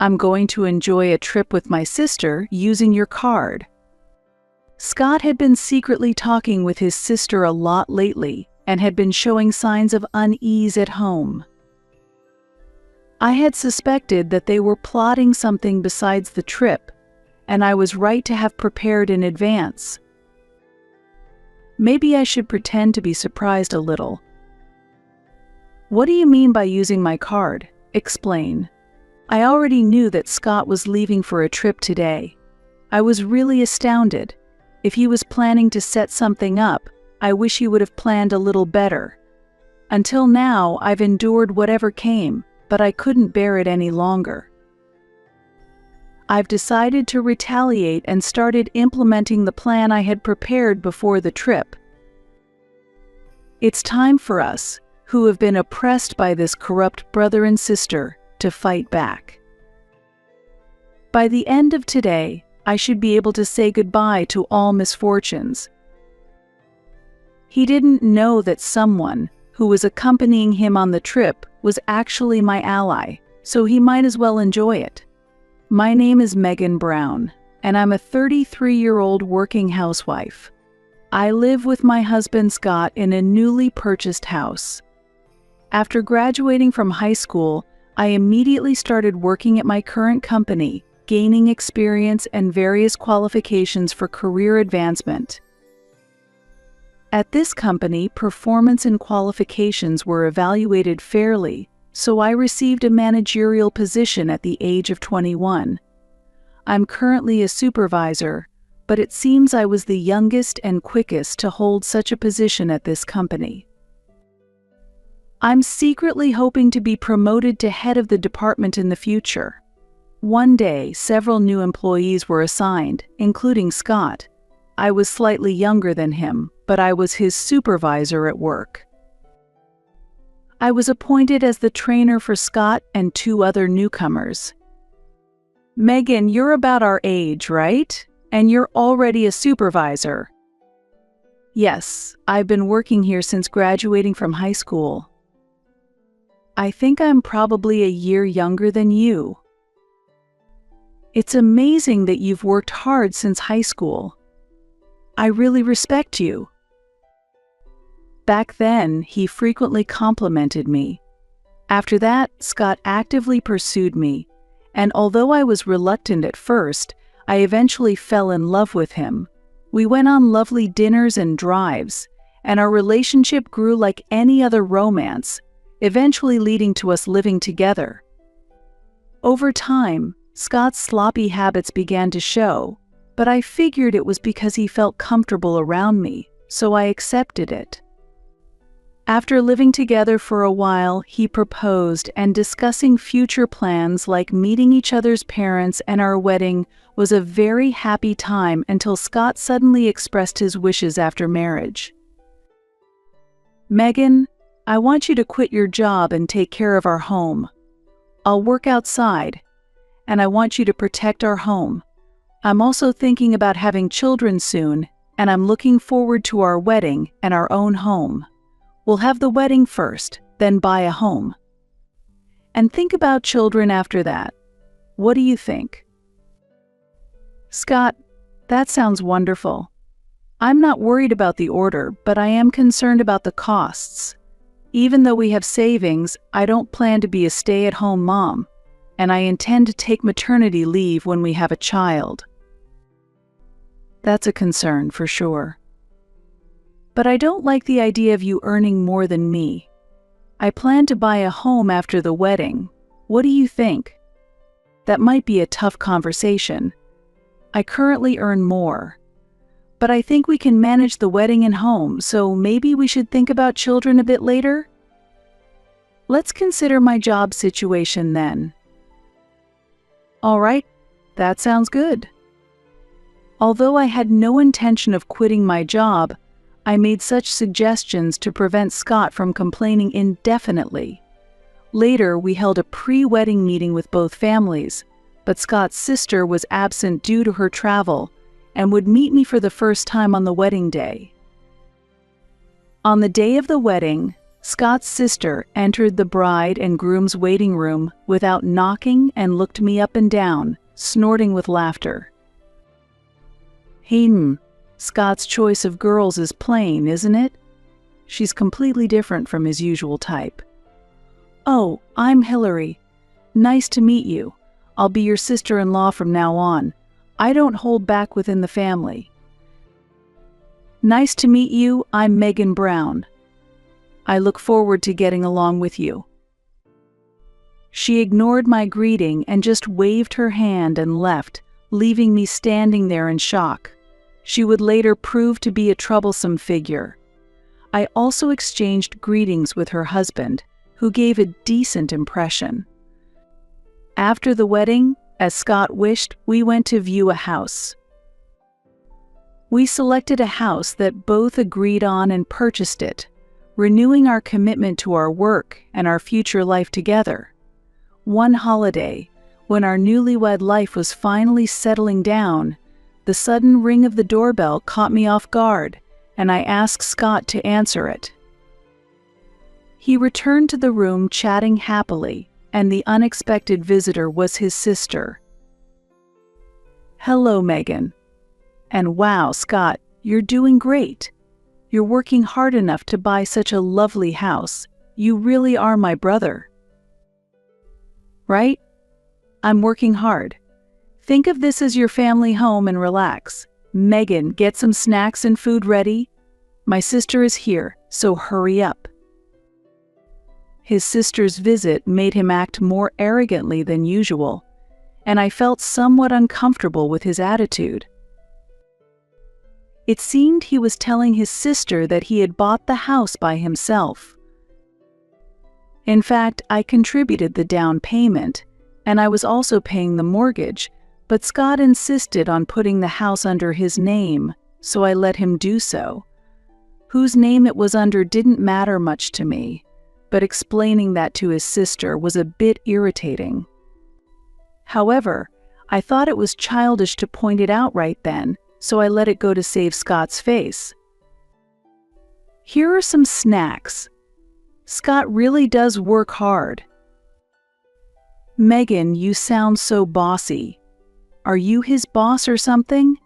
I'm going to enjoy a trip with my sister using your card." Scott had been secretly talking with his sister a lot lately and had been showing signs of unease at home. I had suspected that they were plotting something besides the trip, and I was right to have prepared in advance. Maybe I should pretend to be surprised a little. "What do you mean by using my card? Explain." I already knew that Scott was leaving for a trip today. I was really astounded. If he was planning to set something up, I wish he would have planned a little better. Until now, I've endured whatever came, but I couldn't bear it any longer. I've decided to retaliate and started implementing the plan I had prepared before the trip. It's time for us, who have been oppressed by this corrupt brother and sister, to fight back. By the end of today, I should be able to say goodbye to all misfortunes. He didn't know that someone who was accompanying him on the trip was actually my ally, so he might as well enjoy it. My name is Megan Brown, and I'm a 33-year-old working housewife. I live with my husband Scott in a newly purchased house. After graduating from high school, I immediately started working at my current company, gaining experience and various qualifications for career advancement. At this company, performance and qualifications were evaluated fairly, so I received a managerial position at the age of 21. I'm currently a supervisor, but it seems I was the youngest and quickest to hold such a position at this company. I'm secretly hoping to be promoted to head of the department in the future. One day, several new employees were assigned, including Scott. I was slightly younger than him, but I was his supervisor at work. I was appointed as the trainer for Scott and 2 other newcomers. "Megan, you're about our age, right? And you're already a supervisor." "Yes, I've been working here since graduating from high school." "I think I'm probably a year younger than you." "It's amazing that you've worked hard since high school. I really respect you." Back then, he frequently complimented me. After that, Scott actively pursued me, and although I was reluctant at first, I eventually fell in love with him. We went on lovely dinners and drives, and our relationship grew like any other romance, eventually leading to us living together. Over time, Scott's sloppy habits began to show, but I figured it was because he felt comfortable around me, so I accepted it. After living together for a while, he proposed, and discussing future plans like meeting each other's parents and our wedding was a very happy time until Scott suddenly expressed his wishes after marriage. "Megan, I want you to quit your job and take care of our home. I'll work outside, and I want you to protect our home. I'm also thinking about having children soon, and I'm looking forward to our wedding and our own home. We'll have the wedding first, then buy a home. And think about children after that. What do you think?" "Scott, that sounds wonderful. I'm not worried about the order, but I am concerned about the costs. Even though we have savings, I don't plan to be a stay-at-home mom, and I intend to take maternity leave when we have a child." "That's a concern, for sure. But I don't like the idea of you earning more than me. I plan to buy a home after the wedding. What do you think?" "That might be a tough conversation. I currently earn more. But I think we can manage the wedding and home, so maybe we should think about children a bit later?" "Let's consider my job situation then." "All right, that sounds good." Although I had no intention of quitting my job, I made such suggestions to prevent Scott from complaining indefinitely. Later, we held a pre-wedding meeting with both families, but Scott's sister was absent due to her travel and would meet me for the first time on the wedding day. On the day of the wedding, Scott's sister entered the bride and groom's waiting room without knocking and looked me up and down, snorting with laughter. Scott's choice of girls is plain, isn't it? She's completely different from his usual type. Oh, I'm Hillary. Nice to meet you. I'll be your sister-in-law from now on. I don't hold back within the family. Nice to meet you, I'm Megan Brown. I look forward to getting along with you. She ignored my greeting and just waved her hand and left, leaving me standing there in shock. She would later prove to be a troublesome figure. I also exchanged greetings with her husband, who gave a decent impression. After the wedding, as Scott wished, we went to view a house. We selected a house that both agreed on and purchased it, renewing our commitment to our work and our future life together. One holiday, when our newlywed life was finally settling down, the sudden ring of the doorbell caught me off guard, and I asked Scott to answer it. He returned to the room chatting happily, and the unexpected visitor was his sister. Hello, Megan. And wow, Scott, you're doing great. You're working hard enough to buy such a lovely house. You really are my brother. Right? I'm working hard. Think of this as your family home and relax. Megan, get some snacks and food ready. My sister is here, so hurry up. His sister's visit made him act more arrogantly than usual, and I felt somewhat uncomfortable with his attitude. It seemed he was telling his sister that he had bought the house by himself. In fact, I contributed the down payment, and I was also paying the mortgage, but Scott insisted on putting the house under his name, so I let him do so. Whose name it was under didn't matter much to me, but explaining that to his sister was a bit irritating. However, I thought it was childish to point it out right then, so I let it go to save Scott's face. Here are some snacks. Scott really does work hard. Megan, you sound so bossy. Are you his boss or something?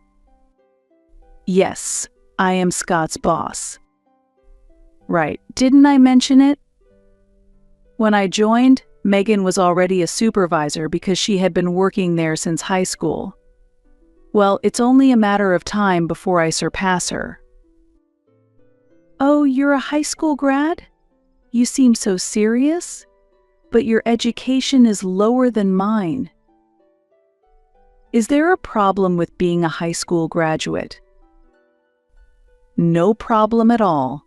Yes, I am Scott's boss. Right, didn't I mention it? When I joined, Megan was already a supervisor because she had been working there since high school. Well, it's only a matter of time before I surpass her. Oh, you're a high school grad? You seem so serious, but your education is lower than mine. Is there a problem with being a high school graduate? No problem at all.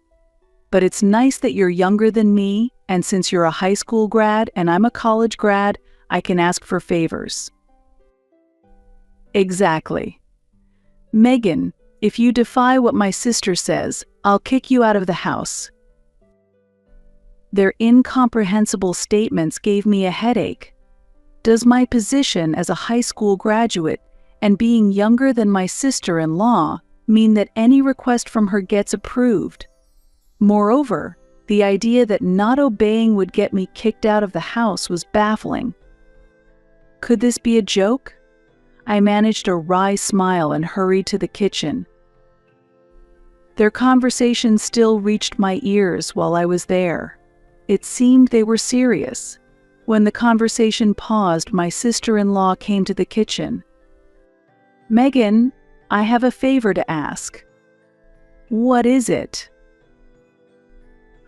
But it's nice that you're younger than me, and since you're a high school grad and I'm a college grad, I can ask for favors. Exactly. Megan, if you defy what my sister says, I'll kick you out of the house. Their incomprehensible statements gave me a headache. Does my position as a high school graduate and being younger than my sister-in-law mean that any request from her gets approved? Moreover, the idea that not obeying would get me kicked out of the house was baffling. Could this be a joke? I managed a wry smile and hurried to the kitchen. Their conversation still reached my ears while I was there. It seemed they were serious. When the conversation paused, my sister-in-law came to the kitchen. Megan, I have a favor to ask. What is it?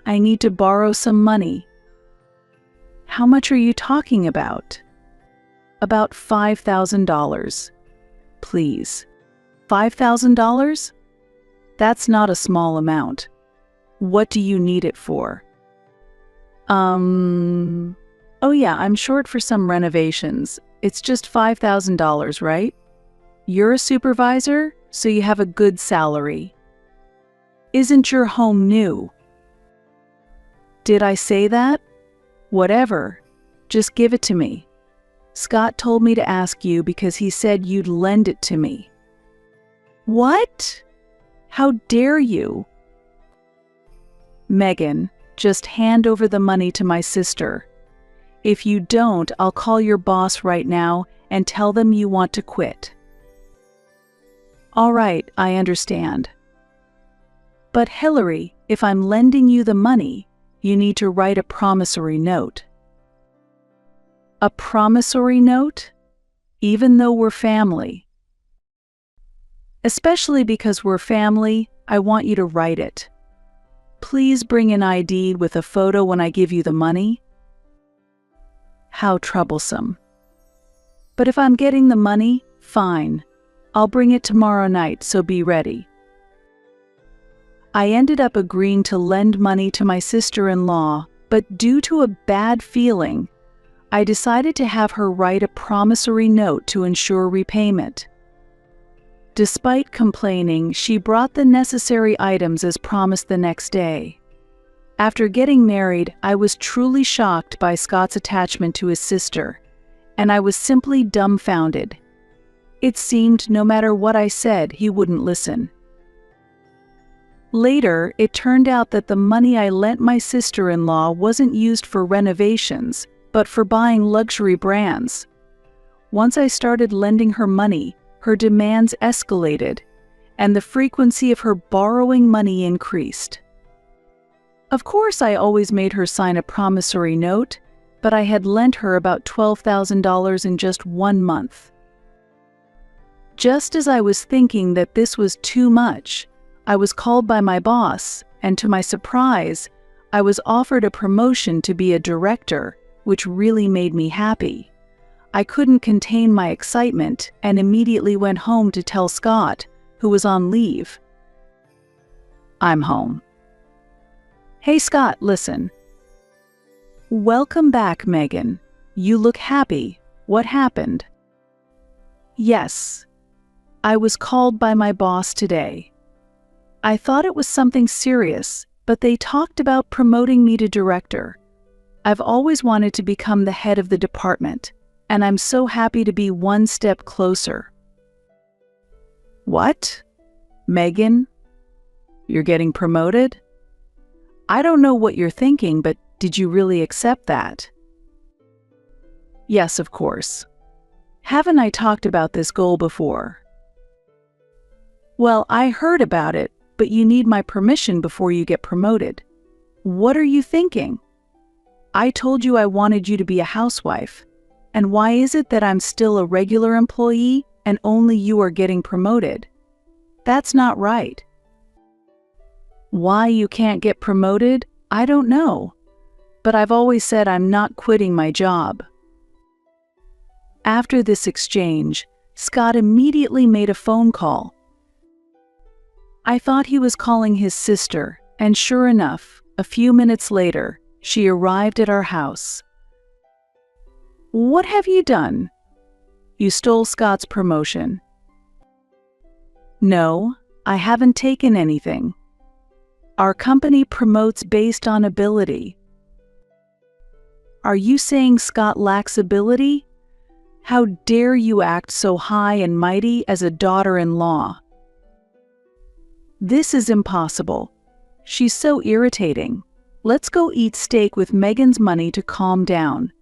I need to borrow some money. How much are you talking about? About $5,000. Please. $5,000? That's not a small amount. What do you need it for? Oh yeah, I'm short for some renovations. It's just $5,000, right? You're a supervisor, so you have a good salary. Isn't your home new? Did I say that? Whatever. Just give it to me. Scott told me to ask you because he said you'd lend it to me. What? How dare you? Megan, Just hand over the money to my sister. If you don't, I'll call your boss right now and tell them you want to quit." "All right, I understand. But Hillary, if I'm lending you the money, you need to write a promissory note." "A promissory note? Even though we're family?" "Especially because we're family, I want you to write it. Please bring an ID with a photo when I give you the money." How troublesome. "But if I'm getting the money, fine. I'll bring it tomorrow night, so be ready." I ended up agreeing to lend money to my sister-in-law, but due to a bad feeling, I decided to have her write a promissory note to ensure repayment. Despite complaining, she brought the necessary items as promised the next day. After getting married, I was truly shocked by Scott's attachment to his sister, and I was simply dumbfounded. It seemed no matter what I said, he wouldn't listen. Later, it turned out that the money I lent my sister-in-law wasn't used for renovations, but for buying luxury brands. Once I started lending her money, her demands escalated, and the frequency of her borrowing money increased. Of course, I always made her sign a promissory note, but I had lent her about $12,000 in just 1 month. Just as I was thinking that this was too much, I was called by my boss, and to my surprise, I was offered a promotion to be a director, which really made me happy. I couldn't contain my excitement and immediately went home to tell Scott, who was on leave. "I'm home." "Hey Scott, listen." "Welcome back, Megan. You look happy. What happened?" "Yes. I was called by my boss today. I thought it was something serious, but they talked about promoting me to director. I've always wanted to become the head of the department, and I'm so happy to be one step closer." "What? Megan? You're getting promoted? I don't know what you're thinking, but did you really accept that?" "Yes, of course. Haven't I talked about this goal before?" "Well, I heard about it, but you need my permission before you get promoted. What are you thinking? I told you I wanted you to be a housewife. And why is it that I'm still a regular employee and only you are getting promoted? That's not right." "Why you can't get promoted, I don't know. But I've always said I'm not quitting my job." After this exchange, Scott immediately made a phone call. I thought he was calling his sister, and sure enough, a few minutes later, she arrived at our house. "What have you done?" "You stole Scott's promotion." "No, I haven't taken anything. Our company promotes based on ability." "Are you saying Scott lacks ability? How dare you act so high and mighty as a daughter-in-law?" "This is impossible. She's so irritating. Let's go eat steak with Megan's money to calm down."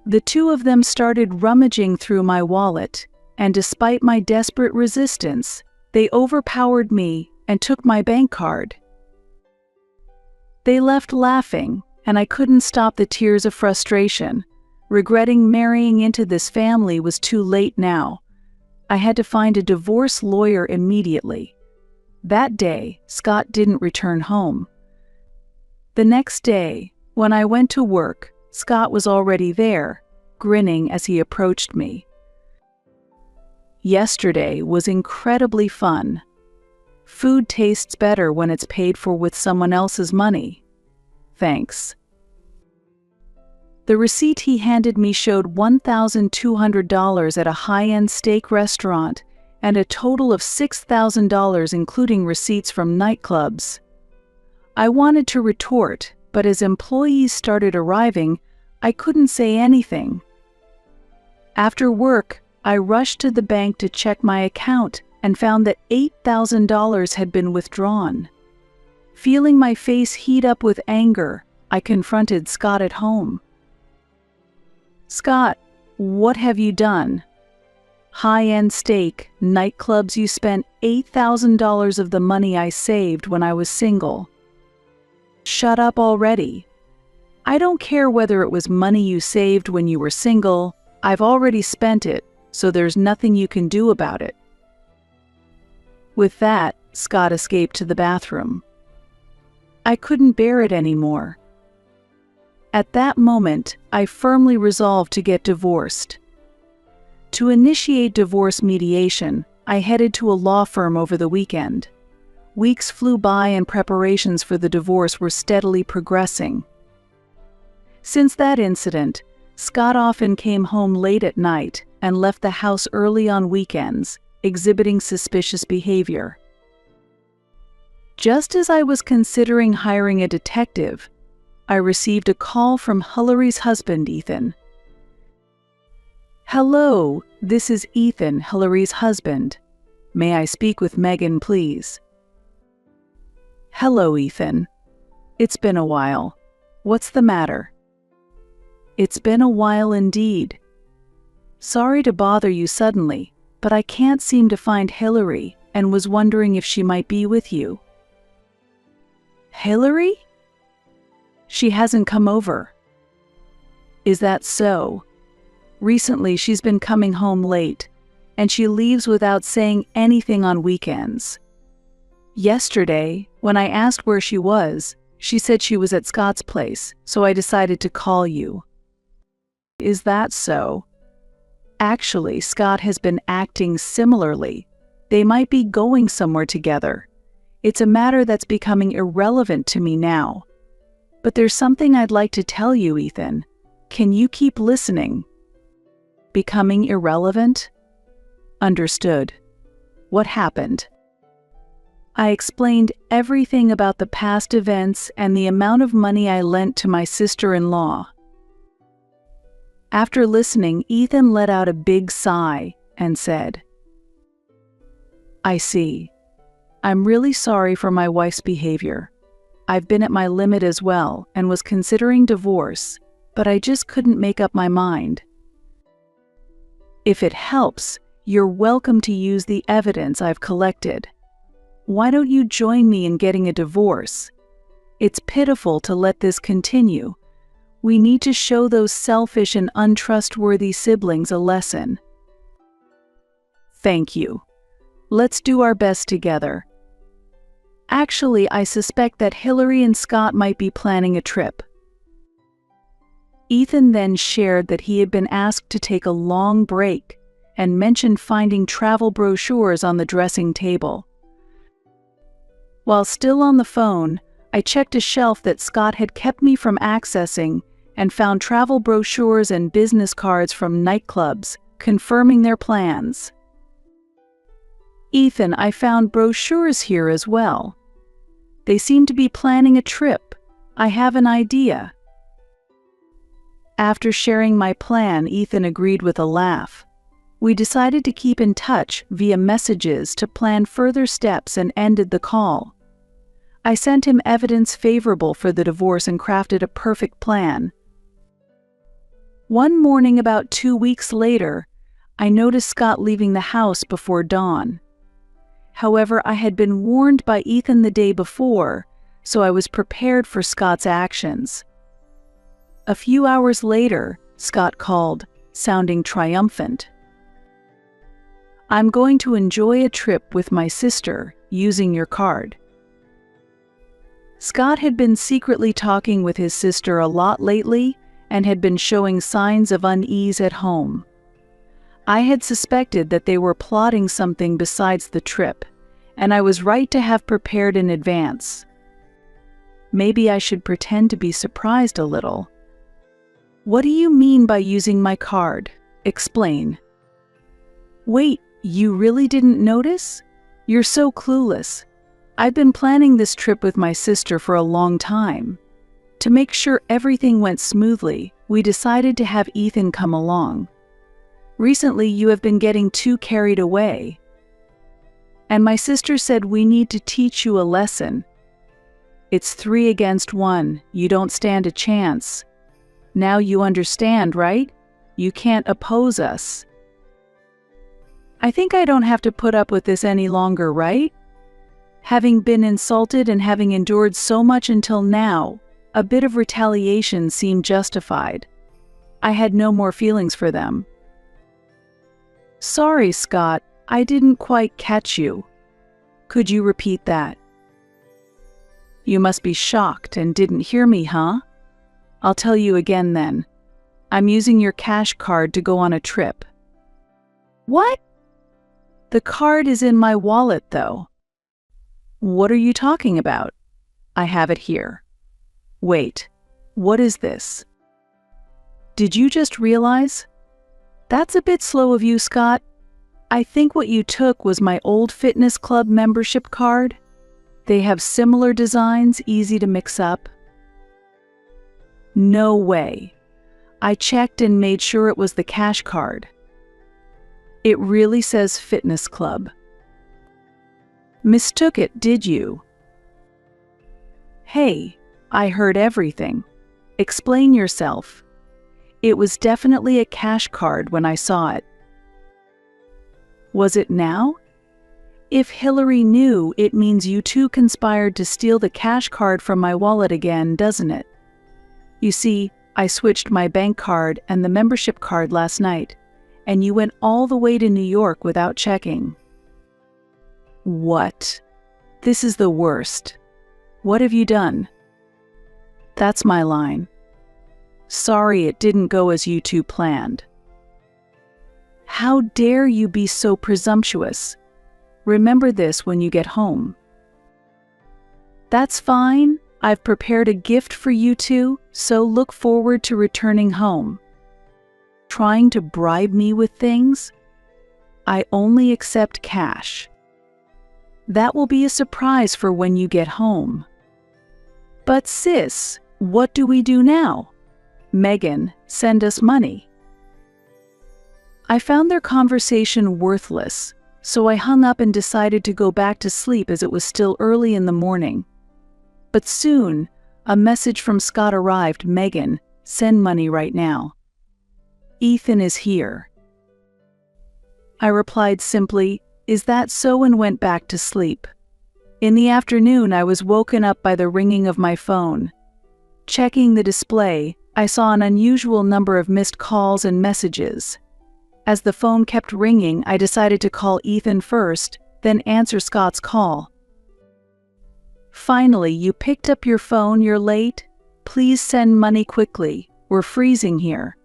The two of them started rummaging through my wallet, and despite my desperate resistance, they overpowered me and took my bank card. They left laughing, and I couldn't stop the tears of frustration. Regretting marrying into this family was too late now. I had to find a divorce lawyer immediately. That day, Scott didn't return home. The next day, when I went to work, Scott was already there, grinning as he approached me. Yesterday was incredibly fun. Food tastes better when it's paid for with someone else's money. Thanks. The receipt he handed me showed $1,200 at a high-end steak restaurant and a total of $6,000 including receipts from nightclubs. I wanted to retort, but as employees started arriving, I couldn't say anything. After work, I rushed to the bank to check my account and found that $8,000 had been withdrawn. Feeling my face heat up with anger, I confronted Scott at home. "Scott, what have you done? High-end steak, nightclubs, you spent $8,000 of the money I saved when I was single. Shut up already. I don't care whether it was money you saved when you were single. I've already spent it, so there's nothing you can do about it." With that, Scott escaped to the bathroom. I couldn't bear it anymore. At that moment, I firmly resolved to get divorced. To initiate divorce mediation, I headed to a law firm over the weekend. Weeks flew by and preparations for the divorce were steadily progressing. Since that incident, Scott often came home late at night and left the house early on weekends, exhibiting suspicious behavior. Just as I was considering hiring a detective, I received a call from Hillary's husband, Ethan. "Hello, this is Ethan, Hillary's husband. May I speak with Megan, please?" "Hello, Ethan. It's been a while. What's the matter?" "It's been a while indeed. Sorry to bother you suddenly, but I can't seem to find Hillary and was wondering if she might be with you." "Hillary? She hasn't come over." "Is that so? Recently she's been coming home late, and she leaves without saying anything on weekends. Yesterday, when I asked where she was, she said she was at Scott's place, so I decided to call you." "Is that so? Actually, Scott has been acting similarly. They might be going somewhere together. It's a matter that's becoming irrelevant to me now. But there's something I'd like to tell you, Ethan. Can you keep listening?" "Becoming irrelevant?" "Understood. What happened?" I explained everything about the past events and the amount of money I lent to my sister-in-law. After listening, Ethan let out a big sigh and said, "I see. I'm really sorry for my wife's behavior. I've been at my limit as well and was considering divorce, but I just couldn't make up my mind. If it helps, you're welcome to use the evidence I've collected. Why don't you join me in getting a divorce? It's pitiful to let this continue. We need to show those selfish and untrustworthy siblings a lesson." "Thank you. Let's do our best together. Actually, I suspect that Hillary and Scott might be planning a trip." Ethan then shared that he had been asked to take a long break and mentioned finding travel brochures on the dressing table. While still on the phone, I checked a shelf that Scott had kept me from accessing and found travel brochures and business cards from nightclubs, confirming their plans. "Ethan, I found brochures here as well. They seem to be planning a trip. I have an idea." After sharing my plan, Ethan agreed with a laugh. We decided to keep in touch via messages to plan further steps and ended the call. I sent him evidence favorable for the divorce and crafted a perfect plan. One morning about 2 weeks later, I noticed Scott leaving the house before dawn. However, I had been warned by Ethan the day before, so I was prepared for Scott's actions. A few hours later, Scott called, sounding triumphant. "I'm going to enjoy a trip with my sister using your card." Scott had been secretly talking with his sister a lot lately and had been showing signs of unease at home. I had suspected that they were plotting something besides the trip, and I was right to have prepared in advance. Maybe I should pretend to be surprised a little. "What do you mean by using my card? Explain." "Wait, you really didn't notice? You're so clueless. I've been planning this trip with my sister for a long time. To make sure everything went smoothly, we decided to have Ethan come along. Recently, you have been getting too carried away. And my sister said we need to teach you a lesson. It's 3 against 1. You don't stand a chance. Now you understand, right? You can't oppose us. I think I don't have to put up with this any longer, right? Having been insulted and having endured so much until now, a bit of retaliation seemed justified. I had no more feelings for them. Sorry, Scott, I didn't quite catch you. Could you repeat that? You must be shocked and didn't hear me, huh? I'll tell you again then. I'm using your cash card to go on a trip. What? The card is in my wallet, though. What are you talking about? I have it here. Wait, what is this? Did you just realize? That's a bit slow of you, Scott. I think what you took was my old fitness club membership card. They have similar designs, easy to mix up. No way. I checked and made sure it was the cash card. It really says fitness club. Mistook it, did you? Hey, I heard everything. Explain yourself. It was definitely a cash card when I saw it. Was it now? If Hillary knew, it means you two conspired to steal the cash card from my wallet again, doesn't it? You see, I switched my bank card and the membership card last night, and you went all the way to New York without checking. What? This is the worst. What have you done? That's my line. Sorry it didn't go as you two planned. How dare you be so presumptuous? Remember this when you get home. That's fine. I've prepared a gift for you two, so look forward to returning home. Trying to bribe me with things? I only accept cash. That will be a surprise for when you get home. But sis, what do we do now? Megan, send us money. I found their conversation worthless, so I hung up and decided to go back to sleep as it was still early in the morning. But soon, a message from Scott arrived. Megan, send money right now. Ethan is here. I replied simply, is that so, and went back to sleep. In the afternoon, I was woken up by the ringing of my phone. Checking the display, I saw an unusual number of missed calls and messages. As the phone kept ringing, I decided to call Ethan first, then answer Scott's call. Finally, you picked up your phone. You're late. Please send money quickly. We're freezing here.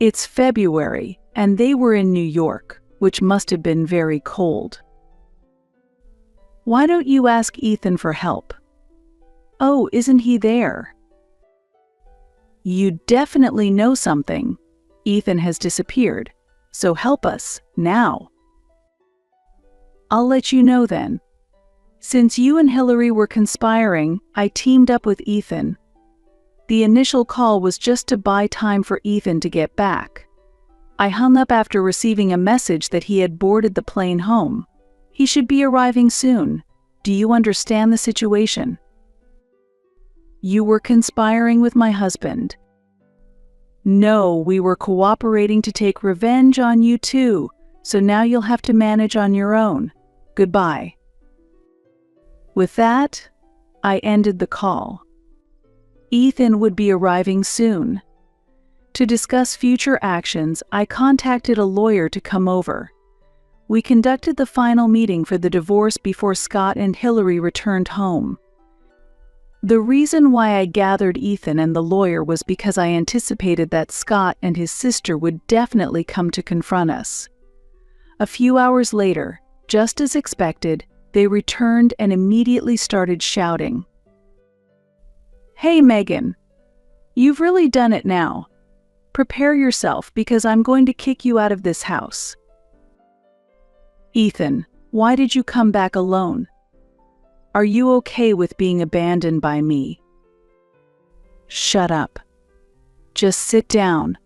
It's February, and they were in New York, which must have been very cold. Why don't you ask Ethan for help? Oh, isn't he there? You definitely know something. Ethan has disappeared, so help us, now. I'll let you know then. Since you and Hillary were conspiring, I teamed up with Ethan. The initial call was just to buy time for Ethan to get back. I hung up after receiving a message that he had boarded the plane home. He should be arriving soon. Do you understand the situation? You were conspiring with my husband. No, we were cooperating to take revenge on you too, so now you'll have to manage on your own. Goodbye. With that, I ended the call. Ethan would be arriving soon. To discuss future actions, I contacted a lawyer to come over. We conducted the final meeting for the divorce before Scott and Hillary returned home. The reason why I gathered Ethan and the lawyer was because I anticipated that Scott and his sister would definitely come to confront us. A few hours later, just as expected, they returned and immediately started shouting. Hey, Megan, you've really done it now. Prepare yourself because I'm going to kick you out of this house. Ethan, why did you come back alone? Are you okay with being abandoned by me? Shut up. Just sit down.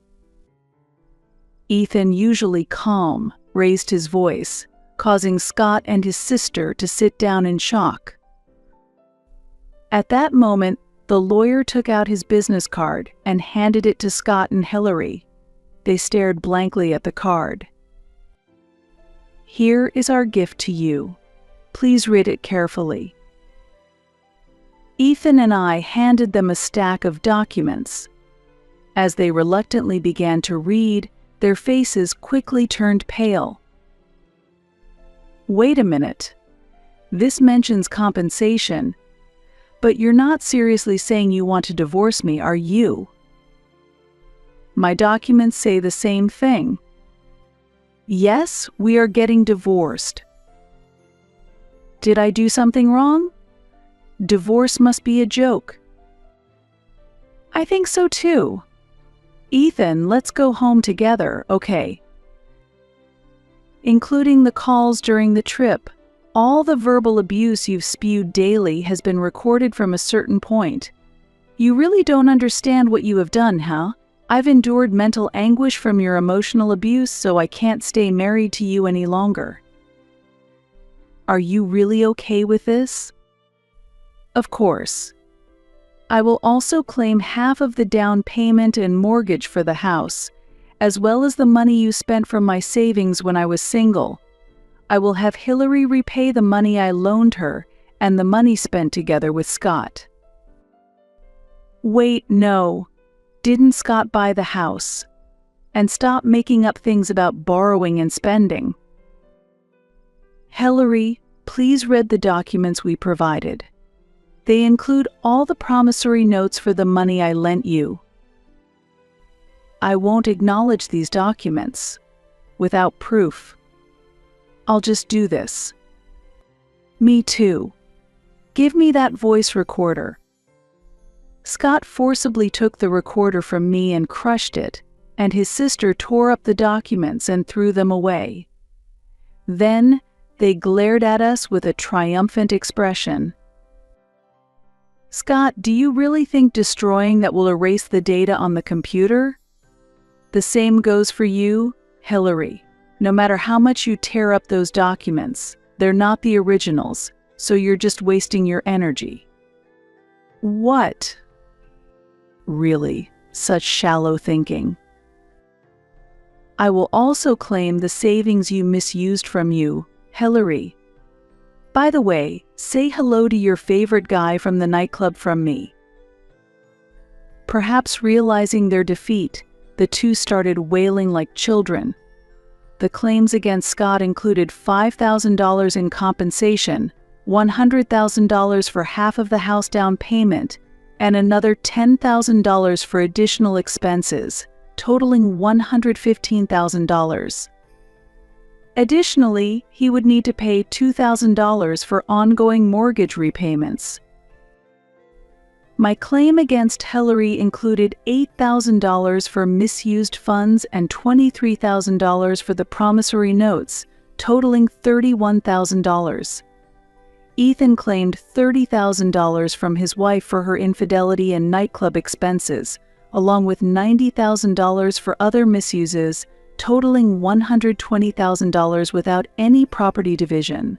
Ethan, usually calm, raised his voice, causing Scott and his sister to sit down in shock. At that moment, the lawyer took out his business card and handed it to Scott and Hillary. They stared blankly at the card. "Here is our gift to you. Please read it carefully." Ethan and I handed them a stack of documents. As they reluctantly began to read, their faces quickly turned pale. "Wait a minute. This mentions compensation. But you're not seriously saying you want to divorce me, are you?" "My documents say the same thing. Yes, we are getting divorced." "Did I do something wrong? Divorce must be a joke." "I think so too. Ethan, let's go home together, okay?" Including the calls during the trip, all the verbal abuse you've spewed daily has been recorded from a certain point. You really don't understand what you have done, huh? I've endured mental anguish from your emotional abuse, so I can't stay married to you any longer. Are you really okay with this? Of course. I will also claim half of the down payment and mortgage for the house, as well as the money you spent from my savings when I was single. I will have Hillary repay the money I loaned her and the money spent together with Scott. Wait, no. Didn't Scott buy the house? And stop making up things about borrowing and spending. Hillary, please read the documents we provided. They include all the promissory notes for the money I lent you. I won't acknowledge these documents without proof. I'll just do this. Me too. Give me that voice recorder. Scott forcibly took the recorder from me and crushed it, and his sister tore up the documents and threw them away. Then they glared at us with a triumphant expression. Scott, do you really think destroying that will erase the data on the computer? The same goes for you, Hillary. No matter how much you tear up those documents, they're not the originals, so you're just wasting your energy. What? Really, such shallow thinking. I will also claim the savings you misused from you, Hillary. By the way, say hello to your favorite guy from the nightclub from me. Perhaps realizing their defeat, the two started wailing like children. The claims against Scott included $5,000 in compensation, $100,000 for half of the house down payment, and another $10,000 for additional expenses, totaling $115,000. Additionally, he would need to pay $2,000 for ongoing mortgage repayments. My claim against Hillary included $8,000 for misused funds and $23,000 for the promissory notes, totaling $31,000. Ethan claimed $30,000 from his wife for her infidelity and nightclub expenses, along with $90,000 for other misuses, totaling $120,000 without any property division.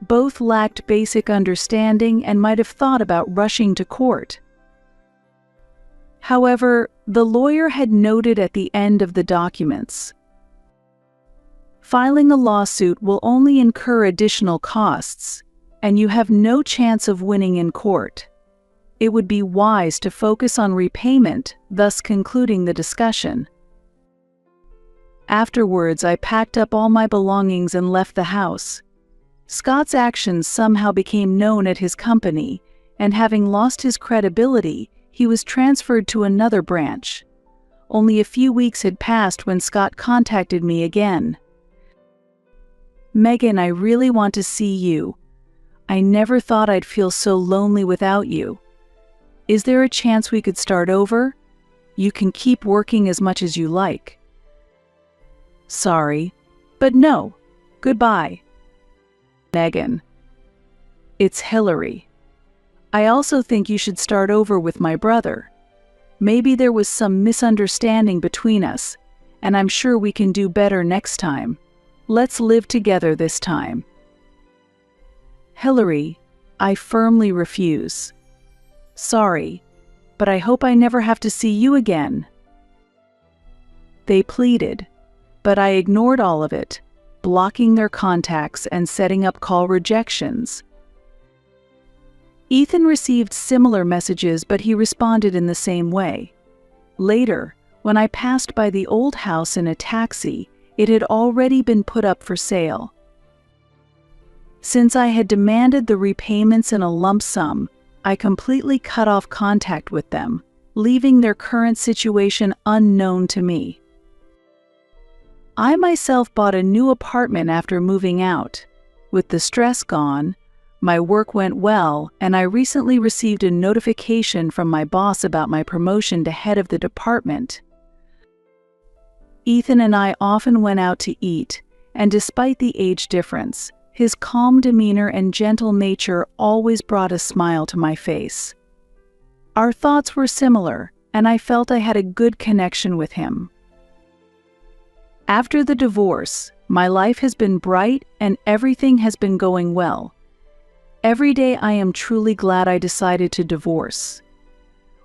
Both lacked basic understanding and might have thought about rushing to court. However, the lawyer had noted at the end of the documents, filing a lawsuit will only incur additional costs, and you have no chance of winning in court. It would be wise to focus on repayment, thus concluding the discussion. Afterwards, I packed up all my belongings and left the house. Scott's actions somehow became known at his company, and having lost his credibility, he was transferred to another branch. Only a few weeks had passed when Scott contacted me again. Megan, I really want to see you. I never thought I'd feel so lonely without you. Is there a chance we could start over? You can keep working as much as you like. Sorry, but no. Goodbye. Megan. It's Hillary. I also think you should start over with my brother. Maybe there was some misunderstanding between us, and I'm sure we can do better next time. Let's live together this time. Hillary, I firmly refuse. Sorry, but I hope I never have to see you again. They pleaded, but I ignored all of it, blocking their contacts and setting up call rejections. Ethan received similar messages, but he responded in the same way. Later, when I passed by the old house in a taxi, it had already been put up for sale. Since I had demanded the repayments in a lump sum, I completely cut off contact with them, leaving their current situation unknown to me. I myself bought a new apartment after moving out. With the stress gone, my work went well, and I recently received a notification from my boss about my promotion to head of the department. Ethan and I often went out to eat, and despite the age difference, his calm demeanor and gentle nature always brought a smile to my face. Our thoughts were similar, and I felt I had a good connection with him. After the divorce, my life has been bright and everything has been going well. Every day I am truly glad I decided to divorce.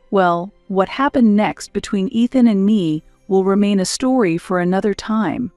Well, what happened next between Ethan and me will remain a story for another time.